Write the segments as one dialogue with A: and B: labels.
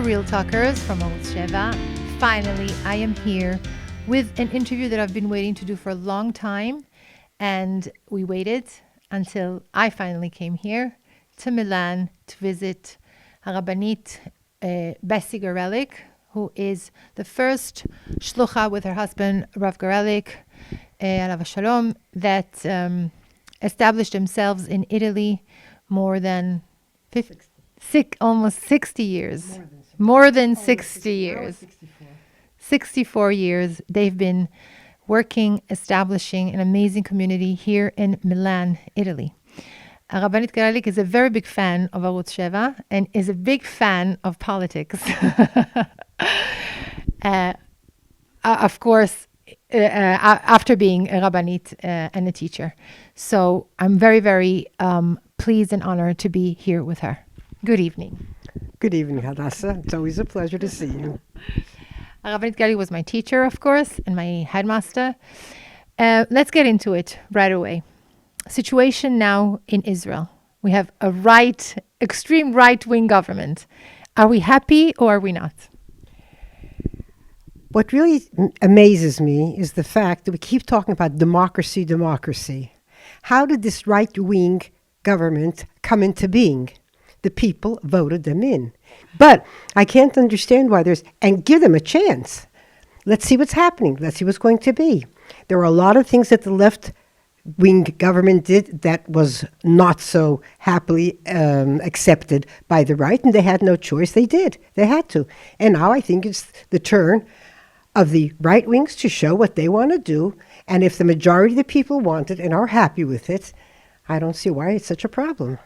A: Real Talkers from Arutz Sheva. Finally, I am here with an interview that I've been waiting to do for a long time. And we waited until I finally came here to Milan to visit Rabanit Bessie Garelik, who is the first shlucha with her husband, Rav Garelik, Alav Shalom, that established themselves in Italy more than almost 60 years. More than 60 years. 64 years. They've been working, establishing an amazing community here in Milan, Italy. Rabanit Garelik is a very big fan of Arutz Sheva and is a big fan of politics. Of course, after being a Rabanit and a teacher. So I'm very, very pleased and honored to be here with her. Good evening.
B: Good evening, Hadassah. It's always a pleasure to see you.
A: Rabanit Garelik was my teacher, of course, and my headmaster. Let's get into it right away. Situation now in Israel. We have a extreme right-wing government. Are we happy or are we not?
B: What really amazes me is the fact that we keep talking about democracy. How did this right-wing government come into being? The people voted them in. But I can't understand why and give them a chance. Let's see what's happening. Let's see what's going to be. There are a lot of things that the left-wing government did that was not so happily accepted by the right, and they had no choice. They did. They had to. And now I think it's the turn of the right wings to show what they want to do. And if the majority of the people want it and are happy with it, I don't see why it's such a problem.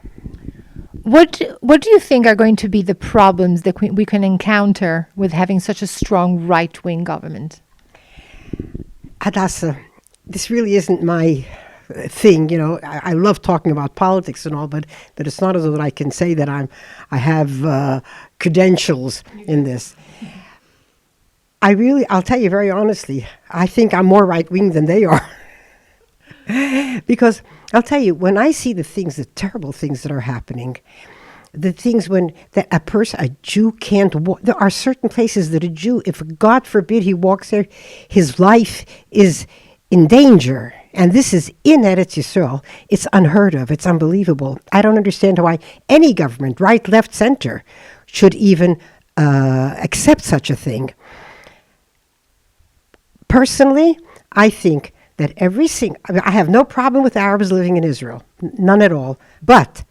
A: What do you think are going to be the problems that we can encounter with having such a strong right-wing government?
B: Hadassah, this really isn't my thing. You know, I love talking about politics and all, but it's not as though that I can say that I have credentials in this. I'll tell you very honestly, I think I'm more right-wing than they are. Because I'll tell you, when I see the terrible things that are happening, the things a Jew can't walk. There are certain places that a Jew, if God forbid he walks there, his life is in danger. And this is in Eretz Yisrael. It's unheard of. It's unbelievable. I don't understand why any government, right, left, center, should even accept such a thing. Personally, I think that I have no problem with Arabs living in Israel, none at all. But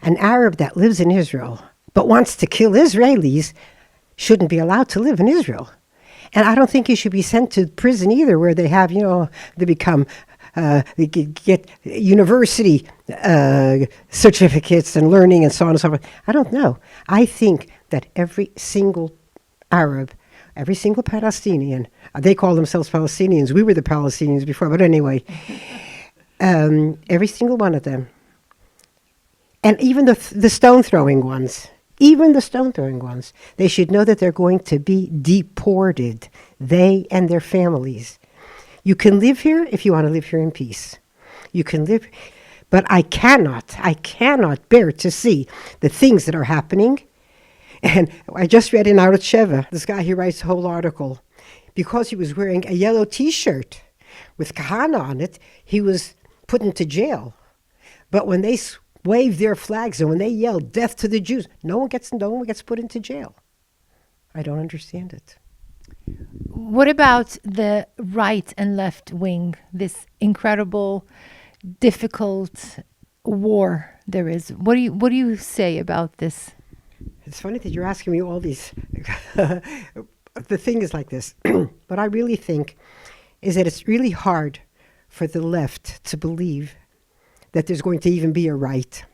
B: an Arab that lives in Israel but wants to kill Israelis shouldn't be allowed to live in Israel. And I don't think he should be sent to prison either, where they have, they get university certificates and learning and so on and so forth. I don't know. I think that every single Arab, every single Palestinian, they call themselves Palestinians. We were the Palestinians before, but anyway, every single one of them, and even the stone-throwing ones, they should know that they're going to be deported, they and their families. You can live here if you want to live here in peace. You can live, but I cannot bear to see the things that are happening. And I just read in Arutz Sheva, this guy, he writes a whole article. Because he was wearing a yellow T-shirt with Kahana on it, he was put into jail. But when they waved their flags and when they yelled, "Death to the Jews," no one gets put into jail. I don't understand it.
A: What about the right and left wing, this incredible, difficult war there is? What do you say about this?
B: It's funny that you're asking me all these. The thing is like this. What I really think is that it's really hard for the left to believe that there's going to even be a right,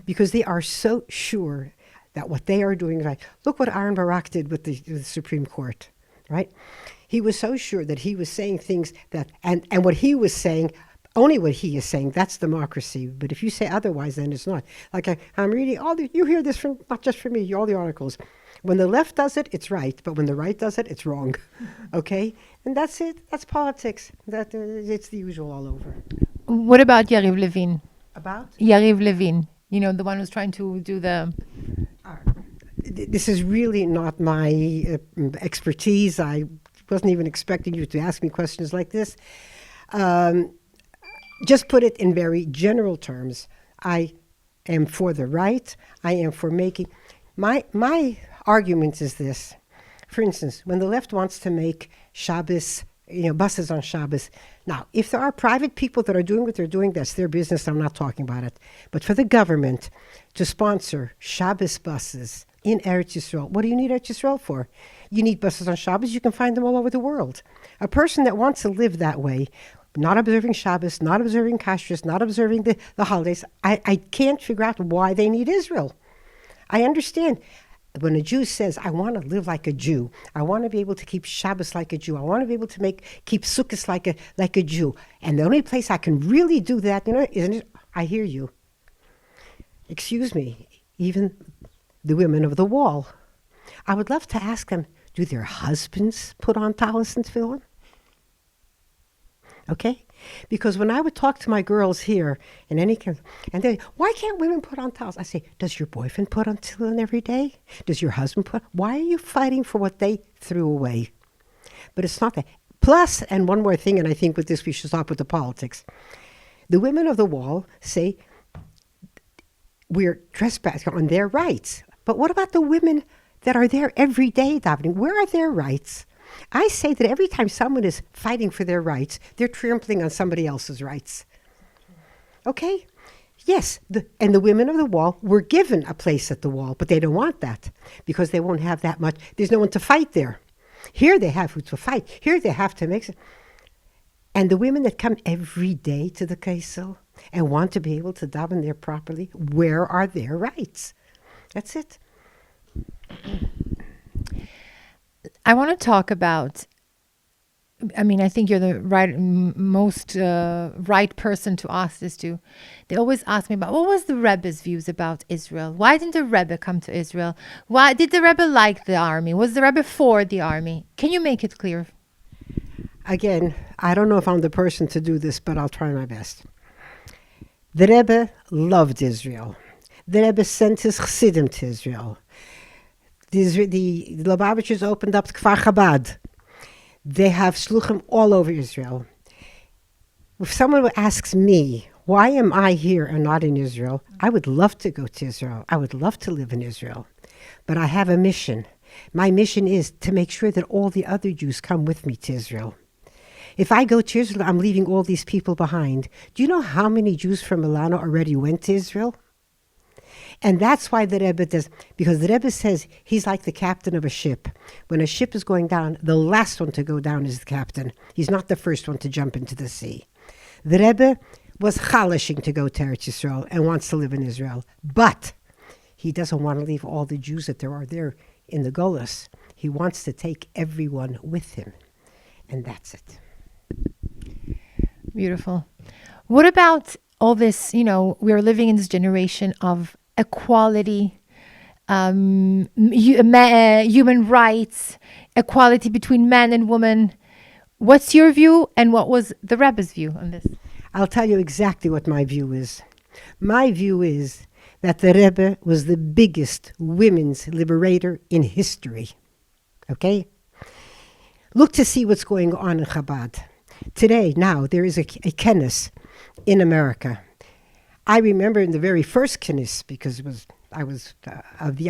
B: because they are so sure that what they are doing is right. Look what Aaron Barak did with the Supreme Court, right? He was so sure that he was saying things that, and what he was saying, only what he is saying, that's democracy. But if you say otherwise, then it's not. Like I'm reading you hear this from, not just from me, all the articles. When the left does it, it's right. But when the right does it, it's wrong. Okay? And that's it. That's politics. It's the usual all over.
A: What about Yariv Levin?
B: About?
A: Yariv Levin. You know, the one who's trying to do the...
B: this is really not my expertise. I wasn't even expecting you to ask me questions like this. Just put it in very general terms. I am for the right. I am for making... My argument is this. For instance, when the left wants to make Shabbos, buses on Shabbos. Now, if there are private people that are doing what they're doing, that's their business. I'm not talking about it. But for the government to sponsor Shabbos buses in Eretz Yisrael, what do you need Eretz Yisrael for? You need buses on Shabbos. You can find them all over the world. A person that wants to live that way, not observing Shabbos, not observing Kashrus, not observing the holidays, I can't figure out why they need Israel. I understand. When a Jew says, I want to live like a Jew, I want to be able to keep Shabbos like a Jew, I want to be able to keep Sukkot like a Jew, and the only place I can really do that, isn't it? I hear you. Excuse me, even the women of the wall. I would love to ask them, do their husbands put on talis and tefillin? Okay? Because when I would talk to my girls here in any kind, and they, why can't women put on towels? I say, does your boyfriend put on tefillin every day? Does your husband put? Why are you fighting for what they threw away? But it's not that. Plus, and one more thing, and I think with this we should stop with the politics. The women of the wall say we're trespassing on their rights. But what about the women that are there every day davening? Where are their rights? I say that every time someone is fighting for their rights, they're trampling on somebody else's rights. Okay? Yes, and the women of the wall were given a place at the wall, but they don't want that because they won't have that much. There's no one to fight there. Here they have who to fight. Here they have to make... And the women that come every day to the Kaisel and want to be able to daven there properly, where are their rights? That's it.
A: I want to talk about, I think you're the most right person to ask this to. They always ask me about, what was the Rebbe's views about Israel? Why didn't the Rebbe come to Israel? Why did the Rebbe like the army? Was the Rebbe for the army? Can you make it clear?
B: Again, I don't know if I'm the person to do this, but I'll try my best. The Rebbe loved Israel. The Rebbe sent his chassidim to Israel. The Lubavitchers opened up Kfar Chabad. They have shluchim all over Israel. If someone asks me, why am I here and not in Israel? I would love to go to Israel. I would love to live in Israel. But I have a mission. My mission is to make sure that all the other Jews come with me to Israel. If I go to Israel, I'm leaving all these people behind. Do you know how many Jews from Milano already went to Israel? And that's why the Rebbe does, because the Rebbe says he's like the captain of a ship. When a ship is going down, the last one to go down is the captain. He's not the first one to jump into the sea. The Rebbe was chalishing to go to Eretz Yisrael and wants to live in Israel. But he doesn't want to leave all the Jews that there are there in the Golas. He wants to take everyone with him. And that's it.
A: Beautiful. What about all this, we're living in this generation of equality, human rights, equality between men and women. What's your view and what was the Rebbe's view on this?
B: I'll tell you exactly what my view is. My view is that the Rebbe was the biggest women's liberator in history. Okay? Look to see what's going on in Chabad. Today, now, there is a kenes in America. I remember in the very first kenes, because I was one of the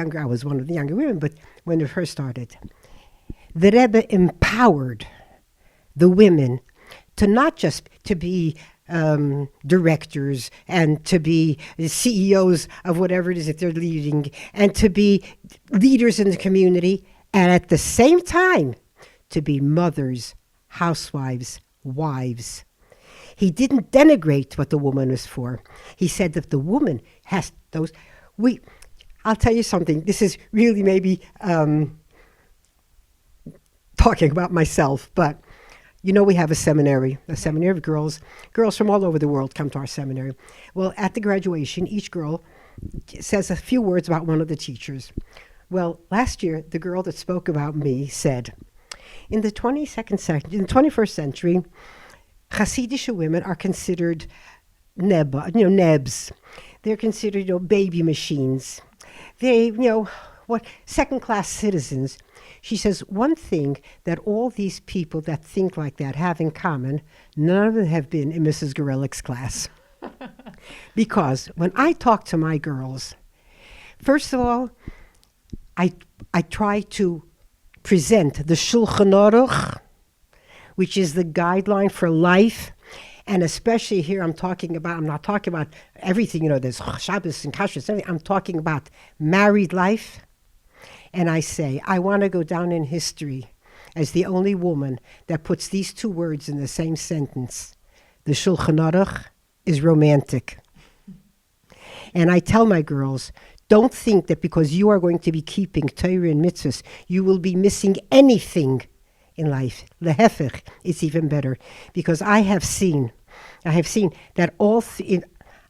B: younger women, but when it first started, the Rebbe empowered the women to not just to be directors and to be CEOs of whatever it is that they're leading and to be leaders in the community, and at the same time to be mothers, housewives, wives. He didn't denigrate what the woman was for. He said that the woman has those... I'll tell you something. This is really maybe talking about myself, but we have a seminary of girls. Girls from all over the world come to our seminary. Well, at the graduation, each girl says a few words about one of the teachers. Well, last year, the girl that spoke about me said, in the 21st century, Hasidic women are considered nebs. They're considered, baby machines. They, what second-class citizens. She says, one thing that all these people that think like that have in common, none of them have been in Mrs. Garelick's class. Because when I talk to my girls, first of all, I try to present the Shulchan Aruch, which is the guideline for life. And especially here, I'm not talking about everything, there's Shabbos and Kashrus, everything. I'm talking about married life. And I say, I want to go down in history as the only woman that puts these two words in the same sentence. The Shulchan Aruch is romantic. And I tell my girls, don't think that because you are going to be keeping Torah and mitzvahs, you will be missing anything in life. Lehefech, it's even better. Because I have seen that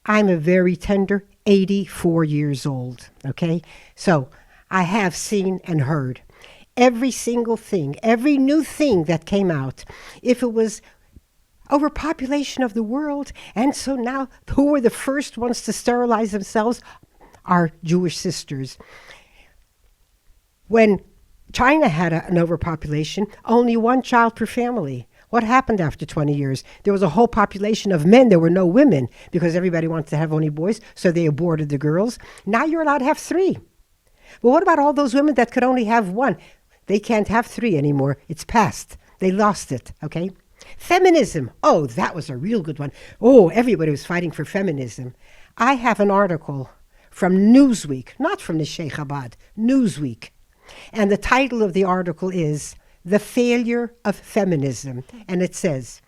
B: I'm a very tender 84 years old, okay? So I have seen and heard every single thing, every new thing that came out. If it was overpopulation of the world, and so now who were the first ones to sterilize themselves? Our Jewish sisters. When China had an overpopulation, only one child per family. What happened after 20 years? There was a whole population of men. There were no women because everybody wanted to have only boys, so they aborted the girls. Now you're allowed to have 3. But what about all those women that could only have 1? They can't have 3 anymore. It's past. They lost it, okay? Feminism. Oh, that was a real good one. Oh, everybody was fighting for feminism. I have an article from Newsweek, not from the Sheikh Chabad, Newsweek. And the title of the article is The Failure of Feminism. And it says,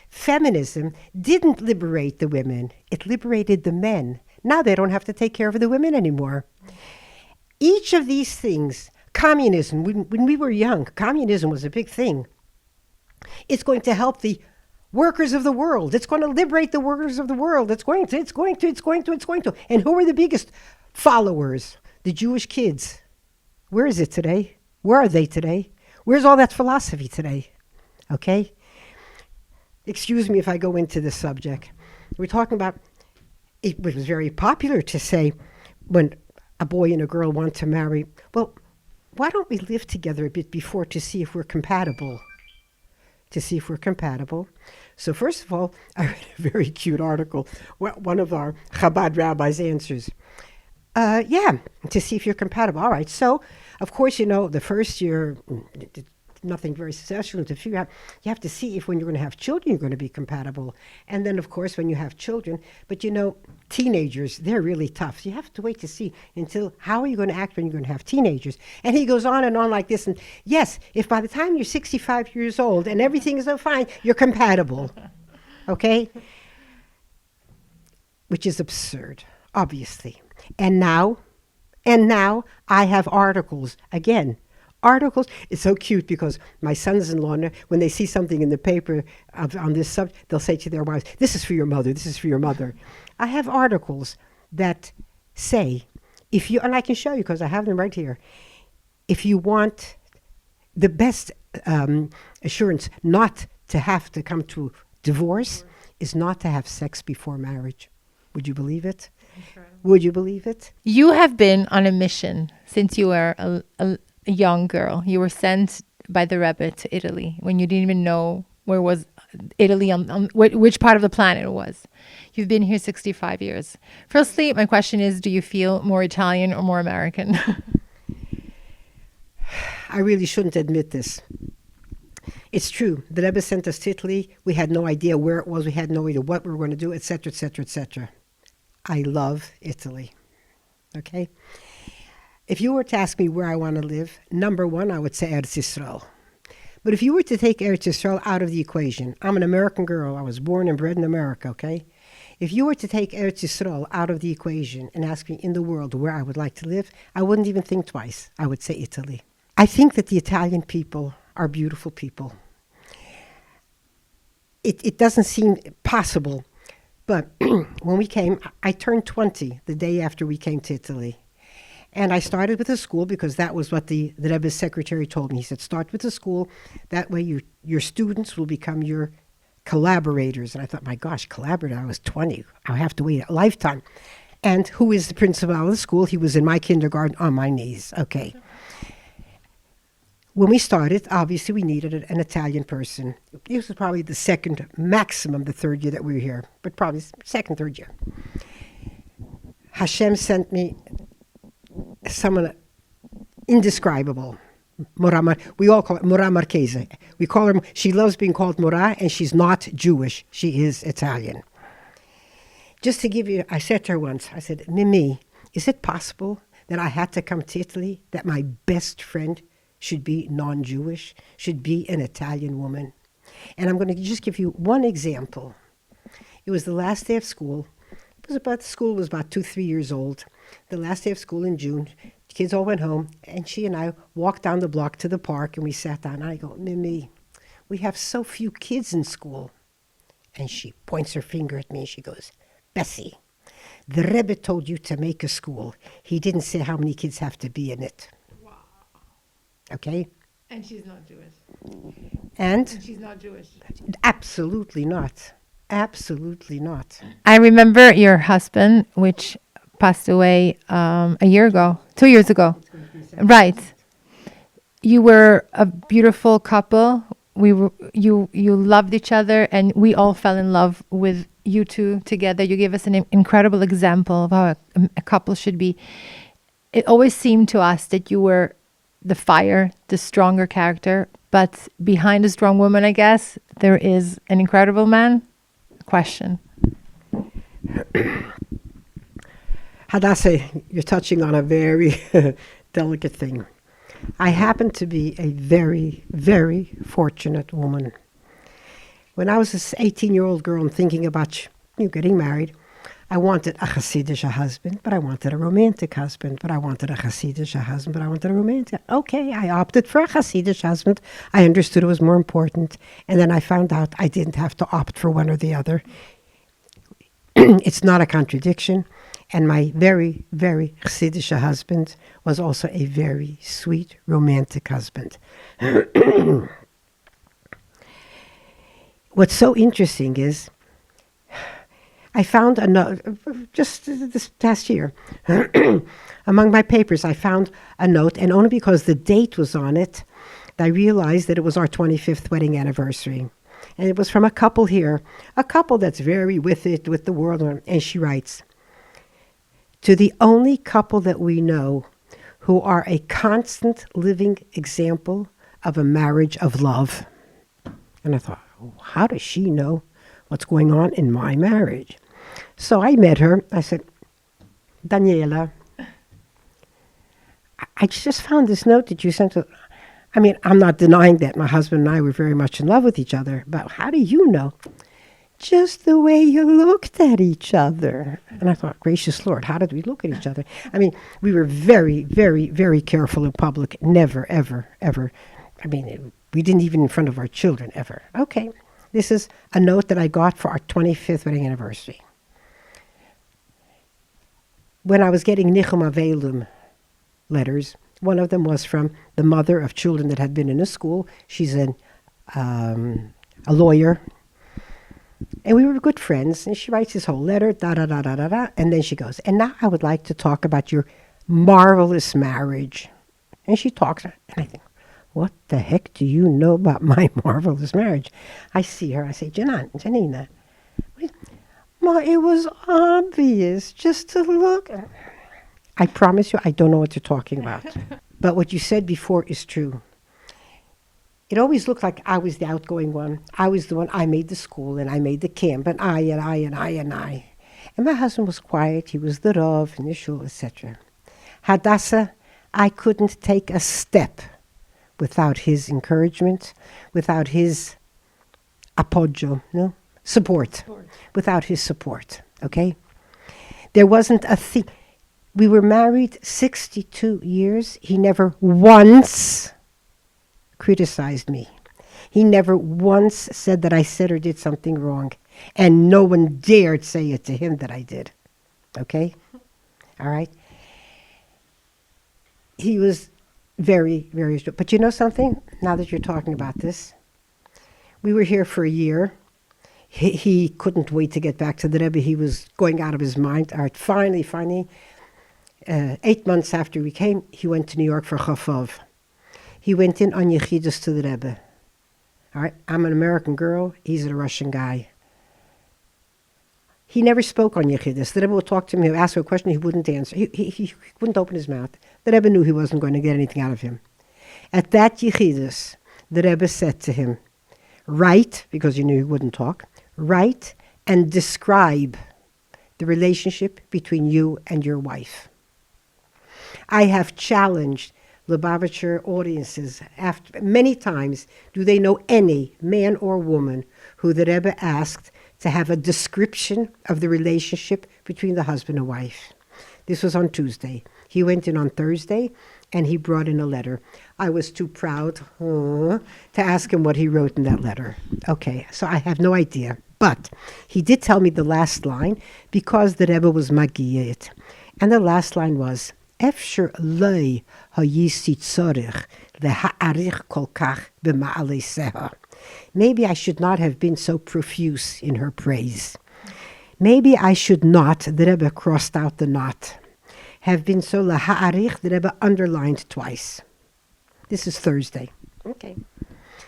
B: feminism didn't liberate the women, it liberated the men. Now they don't have to take care of the women anymore. Each of these things, communism, when we were young, communism was a big thing. It's going to help the workers of the world. It's going to liberate the workers of the world. It's going to. And who are the biggest followers? The Jewish kids. Where is it today? Where are they today? Where's all that philosophy today? Okay? Excuse me if I go into this subject. We're talking about, it was very popular to say when a boy and a girl want to marry, well, why don't we live together a bit before to see if we're compatible? So first of all, I read a very cute article. One of our Chabad rabbis answers, to see if you're compatible. All right, so of course, the first year, nothing very successful to figure out. You have to see if when you're going to have children, you're going to be compatible. And then, of course, when you have children, but teenagers, they're really tough. You have to wait to see until how are you going to act when you're going to have teenagers. And he goes on and on like this. And yes, if by the time you're 65 years old and everything is so fine, you're compatible. Okay? Which is absurd, obviously. And now I have articles, again, it's so cute because my sons-in-law, when they see something in the paper on this subject, they'll say to their wives, this is for your mother, this is for your mother. I have articles that say, and I can show you because I have them right here, if you want the best assurance not to have to come to divorce is not to have sex before marriage. Would you believe it? Incredible. Would you believe it?
A: You have been on a mission since you were a young girl. You were sent by the Rebbe to Italy when you didn't even know where was Italy, on which part of the planet it was. You've been here 65 years. Firstly, my question is, do you feel more Italian or more American?
B: I really shouldn't admit this. It's true. The Rebbe sent us to Italy. We had no idea where it was. We had no idea what we were going to do, etc., etc., etc. I love Italy. Okay? If you were to ask me where I want to live, number one, I would say Eretz Yisrael. But if you were to take Eretz Yisrael out of the equation, I'm an American girl. I was born and bred in America, okay? If you were to take Eretz Yisrael out of the equation and ask me in the world where I would like to live, I wouldn't even think twice. I would say Italy. I think that the Italian people are beautiful people. It doesn't seem possible, but when we came, I turned 20 the day after we came to Italy. And I started with a school because that was what the Rebbe's secretary told me. He said, start with a school. That way your students will become your collaborators. And I thought, my gosh, collaborator, I was 20. I'll have to wait a lifetime. And who is the principal of the school? He was in my kindergarten on my knees. Okay. When we started, obviously we needed an Italian person. This was probably the second, maximum the third year that we were here, but probably second, third year. Hashem sent me someone indescribable. We all call it Mora Marchese. We call her, she loves being called Mora, and she's not Jewish. She is Italian. Just to give you, I said to her once, I said, Mimi, is it possible that I had to come to Italy, that my best friend should be non-Jewish, should be an Italian woman? And I'm going to just give you one example. It was the last day of school. School was about 2-3 years old. The last day of school in June. The kids all went home, and she and I walked down the block to the park, and we sat down. And I go, Mimi, we have so few kids in school. And she points her finger at me, and she goes, Bessie, the Rebbe told you to make a school. He didn't say how many kids have to be in it.
A: Wow.
B: Okay?
A: And she's not Jewish.
B: And
A: she's not Jewish.
B: Absolutely not. Absolutely not.
A: I remember your husband, which passed away a year ago, 2 years ago. Right. You were a beautiful couple. You loved each other, and we all fell in love with you two together. You gave us an incredible example of how a couple should be. It always seemed to us that you were the fire, the stronger character, but behind a strong woman, I guess, there is an incredible man. Question.
B: Hadassah, you're touching on a very delicate thing. I happen to be a very, very fortunate woman. When I was this 18-year-old girl and thinking about getting married, I wanted a Hasidic husband, but I wanted a romantic husband, but I wanted a Hasidic husband, but I wanted a romantic. Okay, I opted for a Hasidic husband. I understood it was more important. And then I found out I didn't have to opt for one or the other. It's not a contradiction. And my very, very Hasidic husband was also a very sweet, romantic husband. What's so interesting is, I found a note, just this past year, among my papers, I found a note, and only because the date was on it, I realized that it was our 25th wedding anniversary. And it was from a couple here, a couple that's very with it, with the world, and she writes, to the only couple that we know who are a constant living example of a marriage of love. And I thought, how does she know what's going on in my marriage? So I met her. I said, Daniela, I just found this note that you sent. I mean, I'm not denying that my husband and I were very much in love with each other, but how do you know? Just the way you looked at each other. And I thought, gracious Lord, how did we look at each other? I mean, we were very, very, very careful in public. Never, ever, ever. I mean, we didn't even in front of our children, ever. Okay, this is a note that I got for our 25th wedding anniversary. When I was getting Nichum Avelum letters, one of them was from the mother of children that had been in a school. She's a lawyer. And we were good friends. And she writes this whole letter, da-da-da-da-da-da. And then she goes, and now I would like to talk about your marvelous marriage. And she talks, and I think, what the heck do you know about my marvelous marriage? I see her. I say, Janina, Ma, it was obvious just to look. I promise you, I don't know what you're talking about. But what you said before is true. It always looked like I was the outgoing one. I was the one, I made the school, and I made the camp, and I. And my husband was quiet. He was the Rav, and the shul, etc. Hadassah, I couldn't take a step without his encouragement, without his appoggio, support. Without his support, okay? There wasn't a thing. We were married 62 years. He never once criticized me. He never once said that I said or did something wrong. And no one dared say it to him that I did. Okay? All right? He was very, very strict. But you know something? Now that you're talking about this, we were here for a year. He couldn't wait to get back to the Rebbe. He was going out of his mind. All right, finally, 8 months after we came, he went to New York for Chafov. He went in on Yechidus to the Rebbe. All right, I'm an American girl. He's a Russian guy. He never spoke on Yechidus. The Rebbe would talk to him. He would ask him a question. He wouldn't answer. He wouldn't open his mouth. The Rebbe knew he wasn't going to get anything out of him. At that Yechidus, the Rebbe said to him, write, because you knew he wouldn't talk, write and describe the relationship between you and your wife. I have challenged Lubavitcher audiences many times. Do they know any man or woman who the Rebbe asked to have a description of the relationship between the husband and wife? This was on Tuesday. He went in on Thursday, and he brought in a letter. I was too proud to ask him what he wrote in that letter. Okay, so I have no idea. But he did tell me the last line, because the Rebbe was magiyet. And the last line was, Efsher lei hayisi tzorich leha'arich kol kach b'ma'alei seha. Maybe I should not have been so profuse in her praise. Maybe I should not, the Rebbe crossed out the not, have been so leha'arich, the Rebbe underlined twice. This is Thursday. Okay.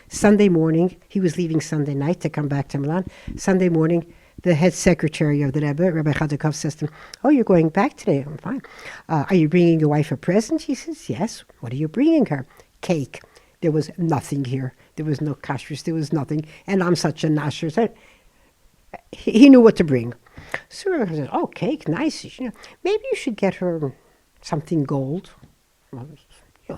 B: Sunday morning, he was leaving Sunday night to come back to Milan. Sunday morning, the head secretary of the Rebbe, Rabbi Chadakov, says to him, oh, you're going back today? I'm fine. Are you bringing your wife a present? He says, yes. What are you bringing her? Cake. There was nothing here. There was no kashrus. There was nothing. And I'm such a nasher. So he knew what to bring. So Rabbi says, oh, cake, nice. Maybe you should get her something gold. Well,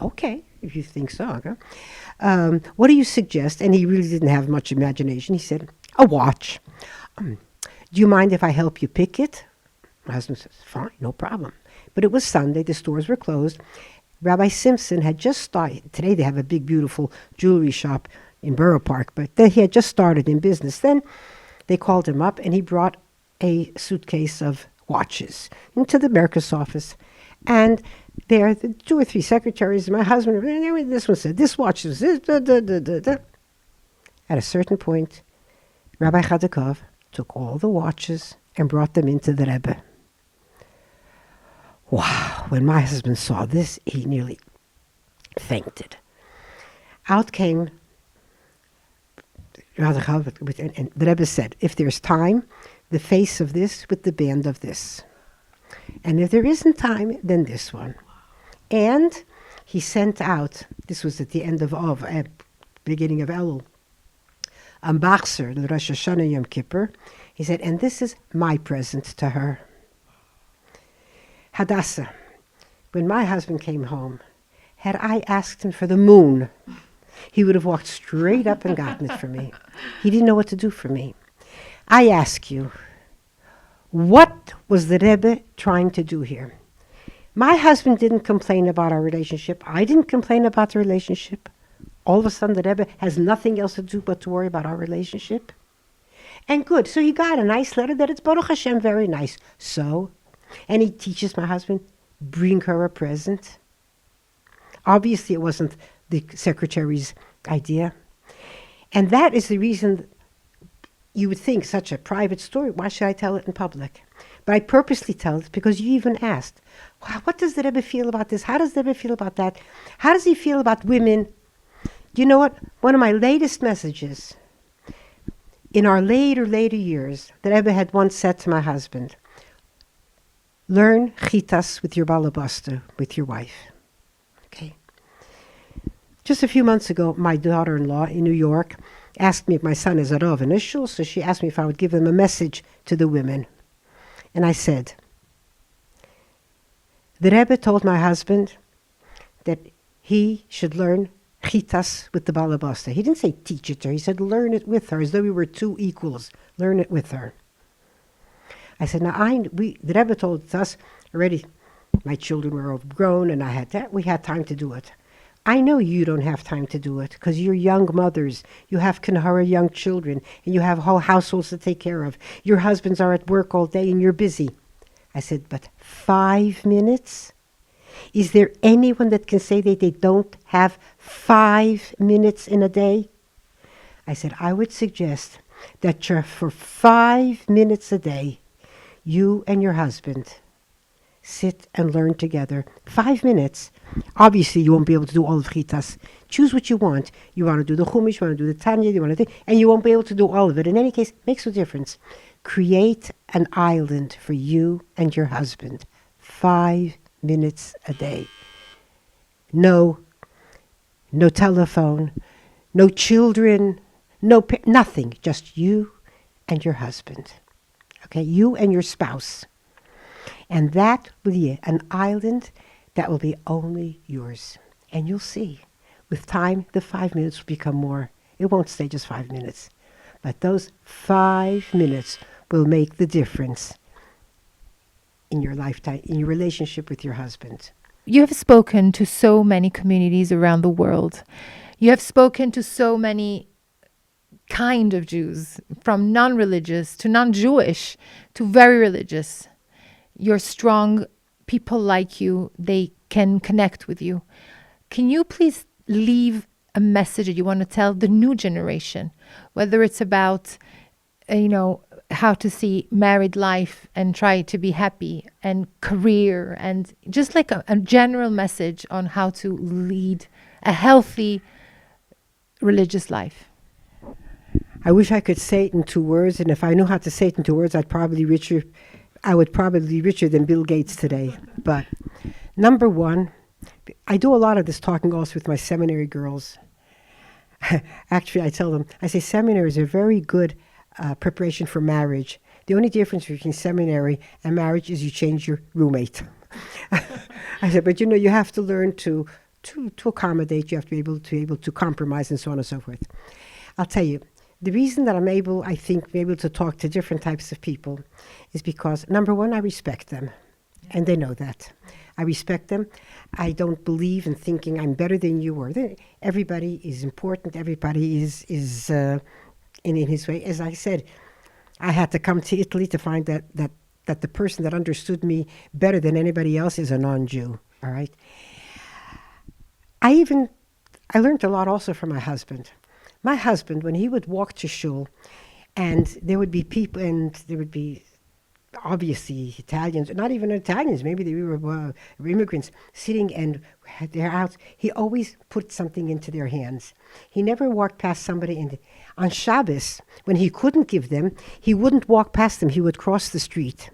B: okay, if you think so. Okay. What do you suggest? And he really didn't have much imagination. He said, a watch. Do you mind if I help you pick it? My husband says, fine, no problem. But it was Sunday. The stores were closed. Rabbi Simpson had just started. Today they have a big, beautiful jewelry shop in Borough Park, but then he had just started in business. Then they called him up, and he brought a suitcase of watches into the Mercus office. And there, the 2 or 3 secretaries, my husband, this one said, this watch is this, da, da, da, da, da. At a certain point, Rabbi Chadakov took all the watches and brought them into the Rebbe. Wow, when my husband saw this, he nearly fainted. Out came Rabbi Chadakov, and the Rebbe said, if there's time, the face of this with the band of this. And if there isn't time, then this one. And he sent out, this was at the end of beginning of Elul, Ambachser, the Rosh Hashanah Yom Kippur. He said, and this is my present to her. Hadassah, when my husband came home, had I asked him for the moon, he would have walked straight up and gotten it for me. He didn't know what to do for me. I ask you, what was the Rebbe trying to do here? My husband didn't complain about our relationship. I didn't complain about the relationship. All of a sudden, the Rebbe has nothing else to do but to worry about our relationship. And good. So he got a nice letter that it's Baruch Hashem, very nice. So, and he teaches my husband, bring her a present. Obviously, it wasn't the secretary's idea. And that is the reason you would think such a private story. Why should I tell it in public? But I purposely tell it because you even asked, wow, what does the Rebbe feel about this? How does the Rebbe feel about that? How does he feel about women? Do you know what? One of my latest messages, in our later years, the Rebbe had once said to my husband, learn chitas with your balabasta, with your wife. Okay. Just a few months ago, my daughter-in-law in New York asked me if my son is a Rav in a shul, so she asked me if I would give them a message to the women. And I said, the Rebbe told my husband that he should learn chitas with the balabasta. He didn't say teach it to her. He said learn it with her, as though we were 2 equals. Learn it with her. I said, now the Rebbe told us already, my children were grown and we had time to do it. I know you don't have time to do it because you're young mothers. You have Kanhara young children and you have whole households to take care of. Your husbands are at work all day and you're busy. I said, but 5 minutes? Is there anyone that can say that they don't have 5 minutes in a day? I said, I would suggest that you're for 5 minutes a day, you and your husband sit and learn together. 5 minutes. Obviously, you won't be able to do all of Chitas. Choose what you want. You want to do the Chumash, you want to do the Tanya, you want to do, and you won't be able to do all of it. In any case, makes no difference. Create an island for you and your husband. 5 minutes a day. No telephone, no children, nothing. Just you and your husband. Okay, you and your spouse. And that will be an island that will be only yours. And you'll see, with time, the 5 minutes will become more. It won't stay just 5 minutes. But those 5 minutes will make the difference in your lifetime, in your relationship with your husband.
A: You have spoken to so many communities around the world. You have spoken to so many kind of Jews, from non-religious to non-Jewish to very religious. You're strong. People like you. They can connect with you. Can you please leave a message that you want to tell the new generation, whether it's about, how to see married life and try to be happy, and career, and just like a general message on how to lead a healthy religious life?
B: I wish I could say it in 2 words, and if I knew how to say it in 2 words, I would probably be richer than Bill Gates today. But number one, I do a lot of this talking also with my seminary girls. Actually, I tell them, I say seminary is a very good preparation for marriage. The only difference between seminary and marriage is you change your roommate. I said, but you have to learn to accommodate. You have to be able to compromise and so on and so forth. I'll tell you, the reason that I'm able to talk to different types of people is because, number one, I respect them. And they know that. I respect them. I don't believe in thinking I'm better than you, or everybody is important. Everybody is in his way. As I said, I had to come to Italy to find that the person that understood me better than anybody else is a non-Jew. All right. I learned a lot also from my husband. My husband, when he would walk to shul, and there would be people, and there would be obviously Italians, not even Italians, maybe they were immigrants, sitting and had their house. He always put something into their hands. He never walked past somebody. On Shabbos, when he couldn't give them, he wouldn't walk past them. He would cross the street.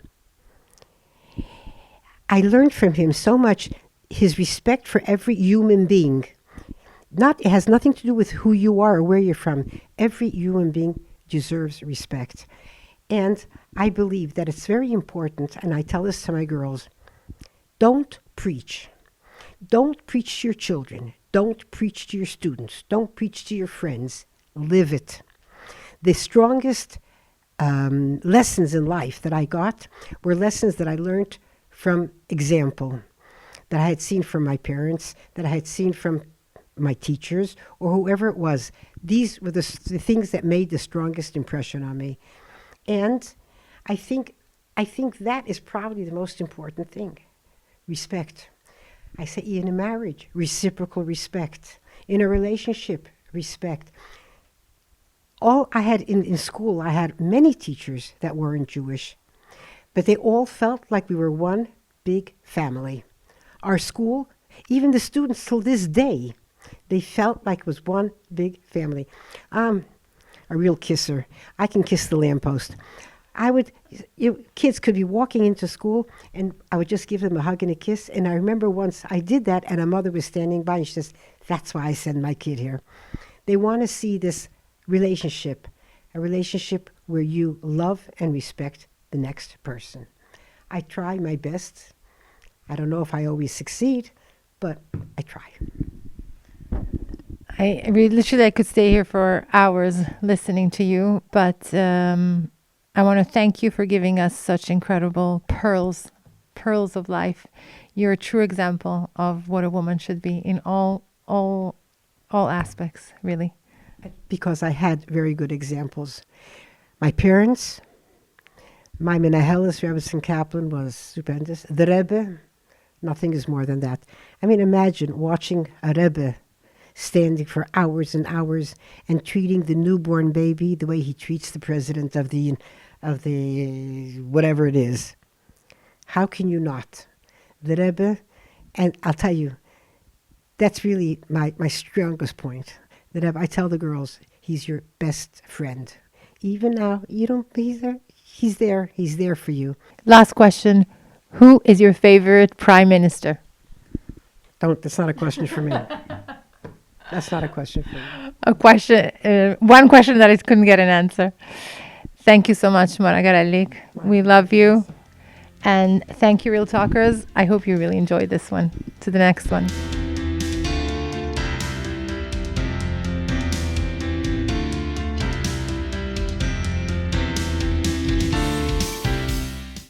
B: I learned from him so much, his respect for every human being. It has nothing to do with who you are or where you're from. Every human being deserves respect. And I believe that it's very important, and I tell this to my girls, don't preach. Don't preach to your children. Don't preach to your students. Don't preach to your friends. Live it. The strongest lessons in life that I got were lessons that I learned from example, that I had seen from my parents, that I had seen from my teachers, or whoever it was. These were the things that made the strongest impression on me. And I think that is probably the most important thing. Respect. I say in a marriage, reciprocal respect. In a relationship, respect. All I had in school, I had many teachers that weren't Jewish, but they all felt like we were one big family. Our school, even the students till this day, they felt like it was one big family. A real kisser. I can kiss the lamppost. Kids could be walking into school, and I would just give them a hug and a kiss. And I remember once I did that, and a mother was standing by, and she says, "That's why I send my kid here." They want to see this relationship, a relationship where you love and respect the next person. I try my best. I don't know if I always succeed, but I try.
A: I literally could stay here for hours listening to you, but I want to thank you for giving us such incredible pearls of life. You're a true example of what a woman should be in all aspects, really.
B: Because I had very good examples. My parents, my Menahelis Rebbe Kaplan was stupendous. The Rebbe, nothing is more than that. I mean, imagine watching a Rebbe standing for hours and hours and treating the newborn baby the way he treats the president of the whatever it is. How can you not? The Rebbe, and I'll tell you, that's really my strongest point. The Rebbe, I tell the girls, he's your best friend. Even now, you don't, he's there. He's there for you.
A: Last question. Who is your favorite prime minister?
B: That's not a question for me. That's not a question for me.
A: One question that I couldn't get an answer. Thank you so much, Mara Garelik. We love you. And thank you, Real Talkers. I hope you really enjoyed this one. To the next one.